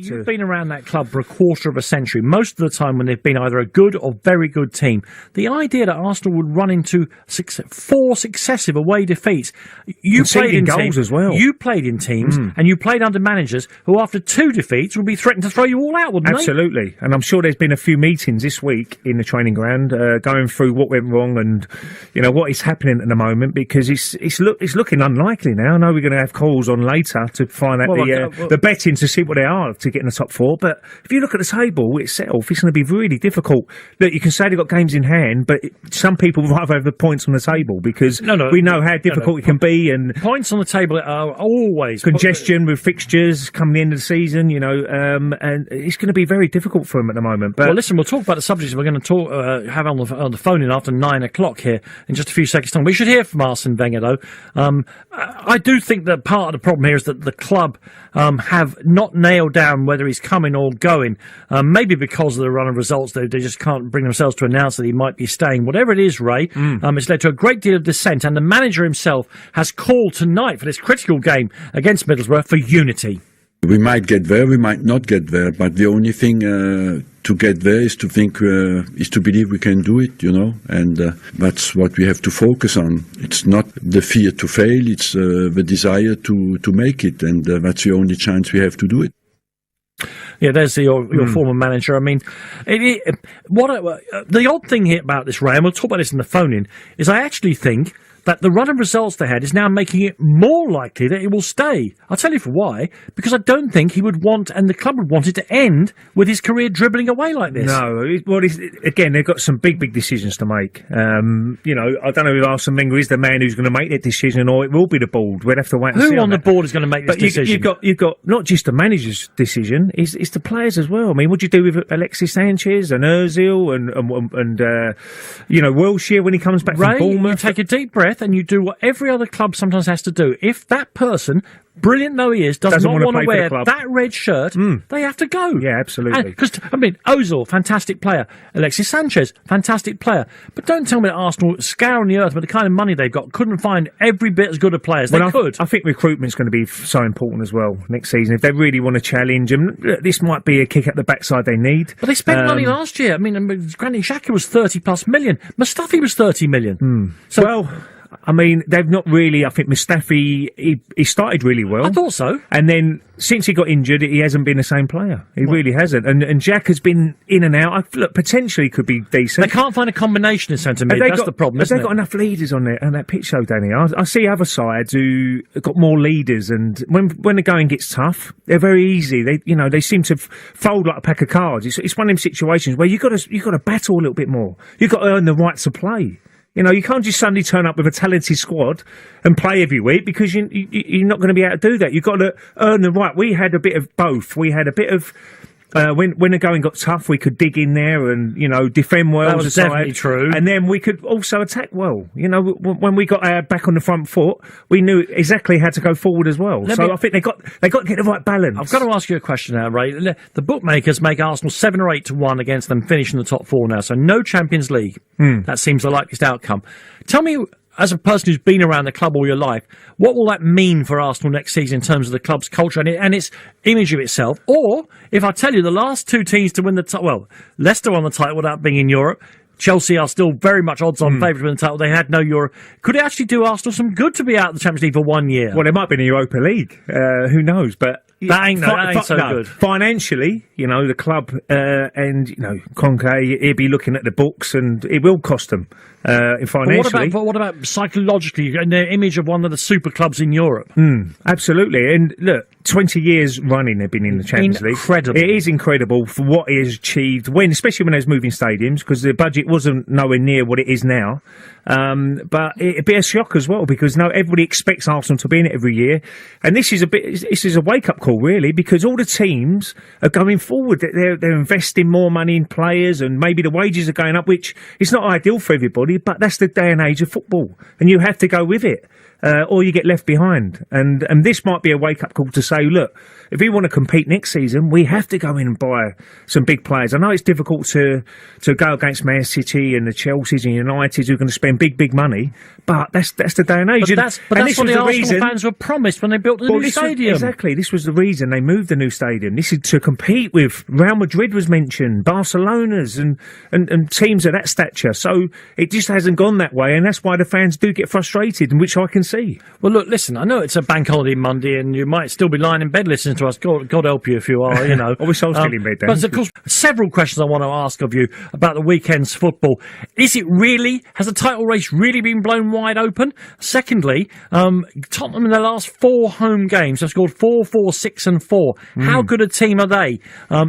You've been around that club for a quarter of a century, most of the time when they've been either a good or very good team. The idea that Arsenal would run into 4 successive away defeats. You played in goals as well. You played in teams and you played under managers who, after 2 defeats, would be threatened to throw you all out, wouldn't they? Absolutely. And I'm sure there's been a few meetings this week in the training ground going through what went wrong and what is happening at the moment, because it's looking unlikely now. I know we're going to have calls on later to find out the betting to see what they are to get in the top 4, but if you look at the table itself, it's going to be really difficult. Look, you can say they've got games in hand, but some people rather have the points on the table because we know how difficult it can be, and points on the table are always congestion with fixtures coming the end of the season, and it's going to be very difficult for them at the moment. But well, listen, we'll talk about the subjects we're going to talk have on the phone in after 9 o'clock here in just a few seconds' time. We should hear from Arsene Wenger, though. I do think that part of the problem here is that the club have not nailed down whether he's coming or going. Maybe because of the run of results, they just can't bring themselves to announce that he might be staying. Whatever it is, Ray, it's led to a great deal of dissent, and the manager himself has called tonight for this critical game against Middlesbrough for unity. We might get there, we might not get there, but the only thing to get there is to think, is to believe we can do it, and that's what we have to focus on. It's not the fear to fail, it's the desire to make it, and that's the only chance we have to do it. Yeah, there's your former manager. I mean, the odd thing here about this, Ray, and we'll talk about this in the phone-in, is I actually think that the run of results they had is now making it more likely that it will stay. I'll tell you for why. Because I don't think he would want, and the club would want it to end with his career dribbling away like this. No, well, again, they've got some big decisions to make. I don't know if Arsene Wenger is the man who's going to make that decision, or it will be the board. We'll have to wait and see. Who on the board is going to make this decision? You've got not just the manager's decision, it's the players as well. I mean, what do you do with Alexis Sanchez and Ozil and Wilshere when he comes back from Bournemouth? You take a deep breath and you do what every other club sometimes has to do. If that person, brilliant though he is, does not want to wear that red shirt, they have to go. Yeah, absolutely. Because, Ozil, fantastic player. Alexis Sanchez, fantastic player. But don't tell me that Arsenal, scouring the earth with the kind of money they've got, couldn't find every bit as good a player as they could. I think recruitment's going to be so important as well next season. If they really want to challenge them, this might be a kick at the backside they need. But they spent money last year. Granit Xhaka was 30+ million. Mustafi was 30 million. They've not really. I think Mustafi, he started really well. I thought so. And then since he got injured, he hasn't been the same player. He really hasn't. And Jack has been in and out. Look, potentially could be decent. They can't find a combination in centre mid. That's the problem, isn't it? They've got enough leaders on that pitch, though, Danny. I see other sides who have got more leaders, and when the going gets tough, they're very easy. They seem to fold like a pack of cards. It's one of them situations where you've got to battle a little bit more. You've got to earn the right to play. You can't just suddenly turn up with a talented squad and play every week, because you're not going to be able to do that. You've got to earn the right. We had a bit of both. We had a bit of when the going got tough, we could dig in there and defend well. That was definitely true. And then we could also attack well. When we got back on the front foot, we knew exactly how to go forward as well. I think they got to get the right balance. I've got to ask you a question now, Ray. The bookmakers make Arsenal 7 or 8 to 1 against them finishing the top 4 now, so no Champions League. That seems the likeliest outcome. Tell me, as a person who's been around the club all your life, what will that mean for Arsenal next season in terms of the club's culture and its image of itself? Or, if I tell you the last 2 teams to win the title, well, Leicester won the title without being in Europe, Chelsea are still very much odds-on favourites to win the title. They had no Europe. Could it actually do Arsenal some good to be out of the Champions League for 1 year? Well, it might be in the Europa League. Who knows? But that ain't so good. Financially, the club and Conte, he'll be looking at the books, and it will cost them financially. But what about psychologically and the image of one of the super clubs in Europe? Absolutely. And look, 20 years running they've been in the Champions League. Incredible. It is incredible for what he has achieved, especially when there's moving stadiums, because the budget wasn't nowhere near what it is now. But it'd be a shock as well, because now everybody expects Arsenal to be in it every year. And this is a wake-up call, really, because all the teams are going forward. They're investing more money in players, and maybe the wages are going up, which is not ideal for everybody, but that's the day and age of football, and you have to go with it. or you get left behind. And this might be a wake-up call to say, look, if we want to compete next season, we have to go in and buy some big players. I know it's difficult to go against Man City and the Chelseas and Uniteds who are going to spend big money, but that's the day and age. But that's what the Arsenal fans were promised when they built the new stadium. Exactly. This was the reason they moved the new stadium. This is to compete with Real Madrid was mentioned, Barcelona's and teams of that stature. So it just hasn't gone that way, and that's why the fans do get frustrated, and which I can see. Well, look, listen, I know it's a bank holiday Monday, and you might still be lying in bed listening to us. God help you if you are, you know. I wish I was still in bed then. But, of course, several questions I want to ask of you about the weekend's football. Has the title race really been blown wide open? Secondly, Tottenham in their last 4 home games have scored 4-4, 6 and 4. How good a team are they?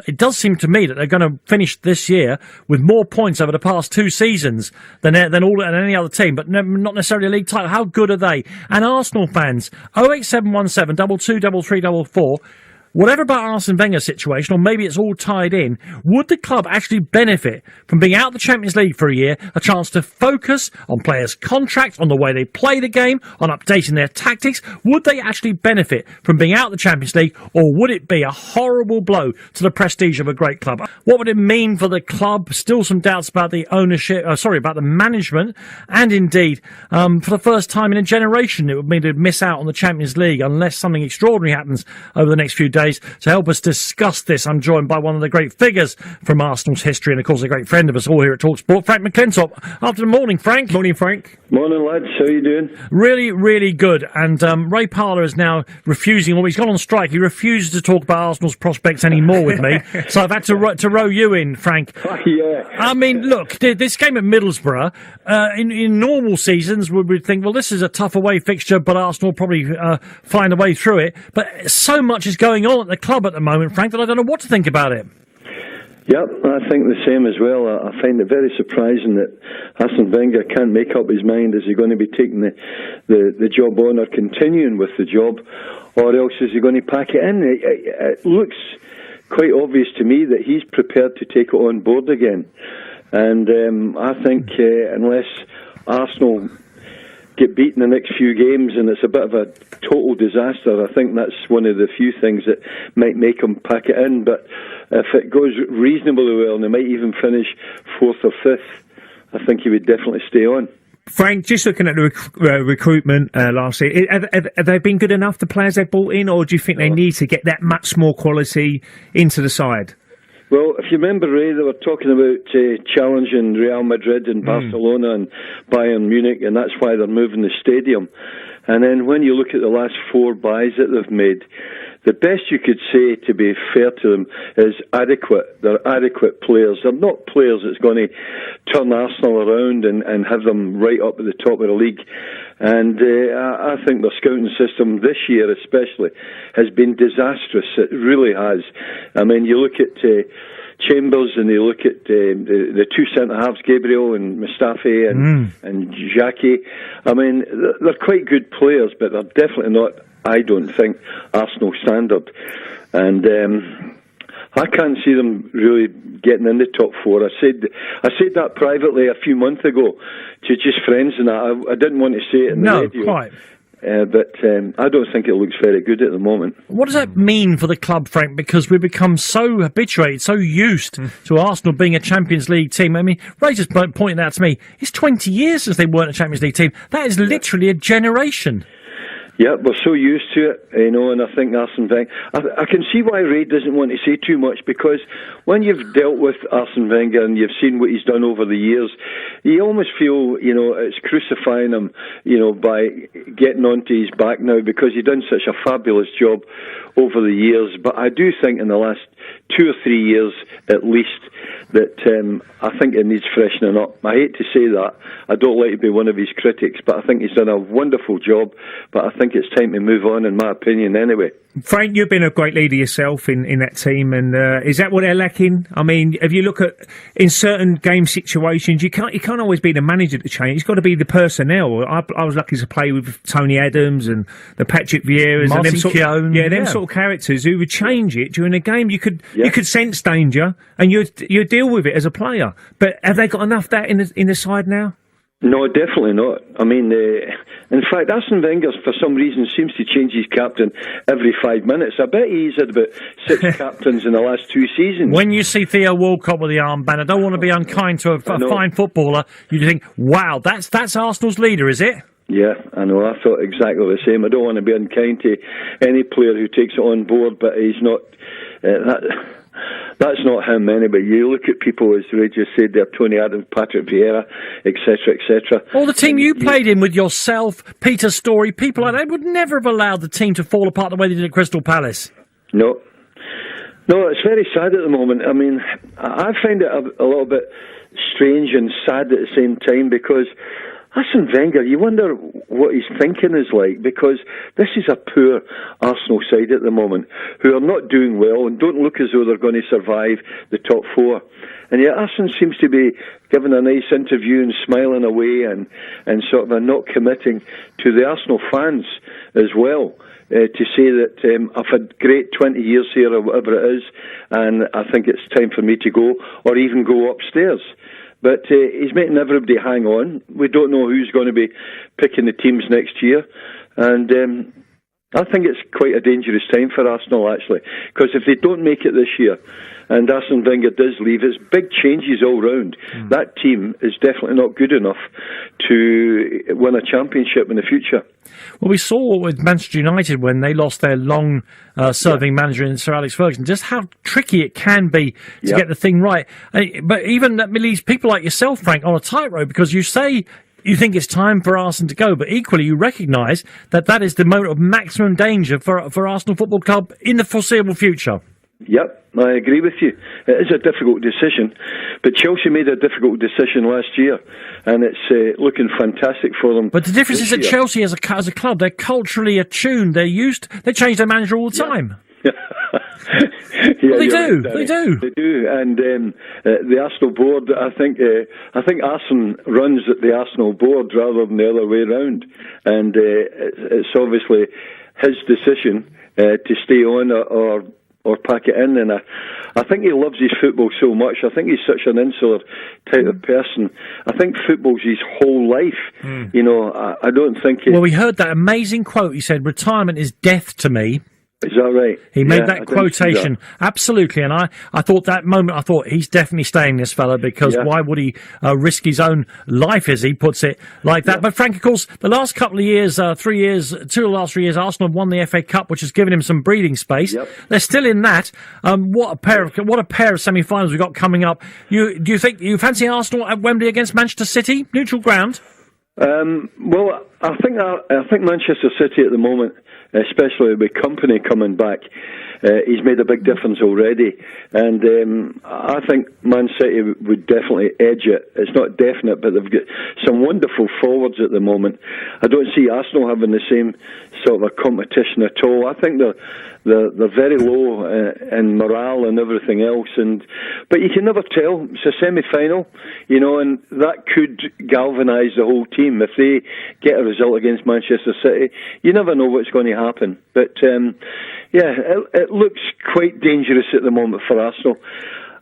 It does seem to me that they're going to finish this year with more points over the past 2 seasons than any other team, but not necessarily a league title. How good are they? And Arsenal fans, 08717 223344. Whatever about Arsene Wenger's situation, or maybe it's all tied in, would the club actually benefit from being out of the Champions League for a year, a chance to focus on players' contracts, on the way they play the game, on updating their tactics? Would they actually benefit from being out of the Champions League, or would it be a horrible blow to the prestige of a great club? What would it mean for the club? Still some doubts about the ownership, about the management, and indeed, for the first time in a generation, it would mean to miss out on the Champions League unless something extraordinary happens over the next few days. To help us discuss this, I'm joined by one of the great figures from Arsenal's history and, of course, a great friend of us all here at TalkSport, Frank McClintock. After the morning, Frank. Morning, Frank. Morning, lads. How are you doing? Really, really good. And Ray Parlour is now refusing, he's gone on strike. He refuses to talk about Arsenal's prospects anymore with me. So I've had to row you in, Frank. Yeah. I mean, look, this game at Middlesbrough, in normal seasons, we would think, well, this is a tough away fixture, but Arsenal will probably find a way through it. But so much is going on at the club at the moment, Frank, that I don't know what to think about it. Yep, I think the same as well. I find it very surprising that Arsene Wenger can't make up his mind. Is he going to be taking the job on or continuing with the job, or else is he going to pack it in? It looks quite obvious to me that he's prepared to take it on board again. And I think unless Arsenal get beaten the next few games and it's a bit of a total disaster, I think that's one of the few things that might make him pack it in. But if it goes reasonably well and they might even finish 4th or 5th, I think he would definitely stay on. Frank, just looking at the recruitment last year, have they been good enough, the players they've brought in, or do you think they need to get that much more quality into the side? Well, if you remember, Ray, they were talking about challenging Real Madrid and Barcelona and Bayern Munich, and that's why they're moving the stadium. And then when you look at the last 4 buys that they've made, the best you could say, to be fair to them, is adequate. They're adequate players. They're not players that's going to turn Arsenal around and have them right up at the top of the league. And I think their scouting system this year especially has been disastrous. It really has. I mean, you look at Chambers and you look at the 2 centre-halves, Gabriel and Mustafi and Xhaka. I mean, they're quite good players, but they're definitely not, I don't think, Arsenal standard. And I can't see them really getting in the top 4. I said that privately a few months ago to just friends, and I didn't want to say it in the radio. No, quite. But I don't think it looks very good at the moment. What does that mean for the club, Frank? Because we've become so habituated, so used to Arsenal being a Champions League team. I mean, Ray just pointed out to me, it's 20 years since they weren't a Champions League team. That is literally a generation. Yeah, we're so used to it, and I think Arsene Wenger... I can see why Ray doesn't want to say too much, because when you've dealt with Arsene Wenger and you've seen what he's done over the years, you almost feel, it's crucifying him, by getting onto his back now, because he's done such a fabulous job over the years. But I do think in the last 2 or 3 years, at least, that I think it needs freshening up. I hate to say that. I don't like to be one of his critics, but I think he's done a wonderful job. But I think it's time to move on, in my opinion, anyway. Frank, you've been a great leader yourself in that team, and is that what they're lacking? I mean, if you look at in certain game situations, you can't always be the manager to change. It's got to be the personnel. I was lucky to play with Tony Adams and the Patrick Vieiras and them sort of characters who would change it during a game. You could sense danger and you deal with it as a player. But have they got enough of that in the side now? No, definitely not. I mean, in fact, Arsene Wenger, for some reason, seems to change his captain every 5 minutes. I bet he's had about 6 captains in the last 2 seasons. When you see Theo Walcott with the armband, I don't want to be unkind to a fine footballer. You think, wow, that's Arsenal's leader, is it? Yeah, I know. I thought exactly the same. I don't want to be unkind to any player who takes it on board, but he's not... That's not him anyway. You look at people, as Ray just said there, Tony Adams, Patrick Vieira, etc., etc. Or the team you played in with yourself, Peter Storey, people like that would never have allowed the team to fall apart the way they did at Crystal Palace. No, it's very sad at the moment. I mean, I find it a little bit strange and sad at the same time, because Arsene Wenger, you wonder what his thinking is like, because this is a poor Arsenal side at the moment, who are not doing well and don't look as though they're going to survive the top 4. And yet Arsene seems to be giving a nice interview and smiling away and sort of not committing to the Arsenal fans as well. To say that I've had great 20 years here or whatever it is, and I think it's time for me to go, or even go upstairs. But he's making everybody hang on. We don't know who's going to be picking the teams next year. And I think it's quite a dangerous time for Arsenal, actually. Because if they don't make it this year, and Arsene Wenger does leave, it's big changes all round. That team is definitely not good enough to win a championship in the future. Well, we saw with Manchester United when they lost their long-serving manager in Sir Alex Ferguson, just how tricky it can be to get the thing right. But even that leaves people like yourself, Frank, on a tightrope, because you say you think it's time for Arsene to go, but equally you recognise that that is the moment of maximum danger for Arsenal Football Club in the foreseeable future. Yep, I agree with you. It is a difficult decision, but Chelsea made a difficult decision last year, and it's looking fantastic for them. But the difference is that Chelsea, as a club, they're culturally attuned. They change their manager all the time. They do, and the Arsenal board. I think Arsene runs the Arsenal board rather than the other way around, and it's obviously his decision to stay on or pack it in. And I think he loves his football so much. I think he's such an insular type of person. I think football's his whole life. You know, I don't think... Well, we heard that amazing quote. He said, "Retirement is death to me." Is that right? He made that quotation. Absolutely. And I thought that moment, he's definitely staying, this fella, because why would he risk his own life, as he puts it, like that? But Frank, of course, the last couple of years, 3 years, 2 of the last 3 years, Arsenal have won the FA Cup, which has given him some breathing space. They're still in that. What a pair of semi-finals we've got coming up. Do you think you fancy Arsenal at Wembley against Manchester City, neutral ground? Well, I think Manchester City at the moment, especially with Company coming back, he's made a big difference already. And I think Man City would definitely edge it. It's not definite, but they've got some wonderful forwards at the moment. I don't see Arsenal having the same sort of a competition at all. I think they're very low in morale and everything else. But you can never tell. It's a semi-final, you know, and that could galvanise the whole team. If they get a result against Manchester City, you never know what's going to happen. But it looks quite dangerous at the moment for Arsenal,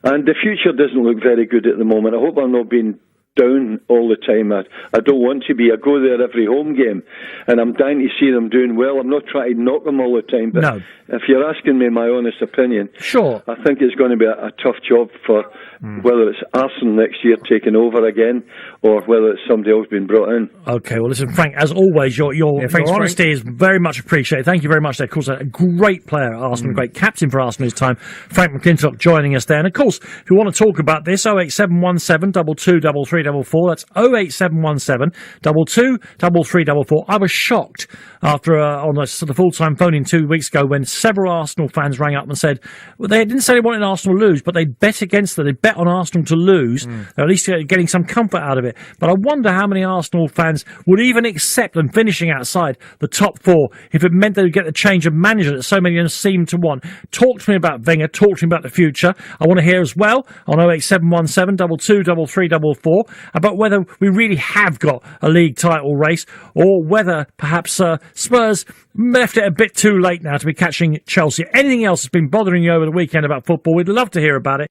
and the future doesn't look very good at the moment. I hope I'm not being down all the time. I don't want to be. I go there every home game, and I'm dying to see them doing well. I'm not trying to knock them all the time, but if you're asking me my honest opinion, sure, I think it's going to be a tough job for whether it's Arsene next year taking over again, or whether it's somebody else being brought in. Okay, well, listen, Frank, as always, your honesty is very much appreciated. Thank you very much there. Of course, a great player at Arsenal, great captain for Arsenal this time, Frank McClintock, joining us there. And of course, if you want to talk about this, 08717 223344, that's 08717 223344. I was shocked after on the full-time phone-in 2 weeks ago when several Arsenal fans rang up and said, well, they didn't say they wanted Arsenal to lose, but they bet against it. They bet on Arsenal to lose. They're at least getting some comfort out of it. But I wonder how many Arsenal fans would even accept them finishing outside the top 4 if it meant they would get the change of manager that so many of them seem to want. Talk to me about Wenger. Talk to me about the future. I want to hear as well on 08717 223344 about whether we really have got a league title race, or whether perhaps Spurs left it a bit too late now to be catching Chelsea. Anything else that's been bothering you over the weekend about football, we'd love to hear about it.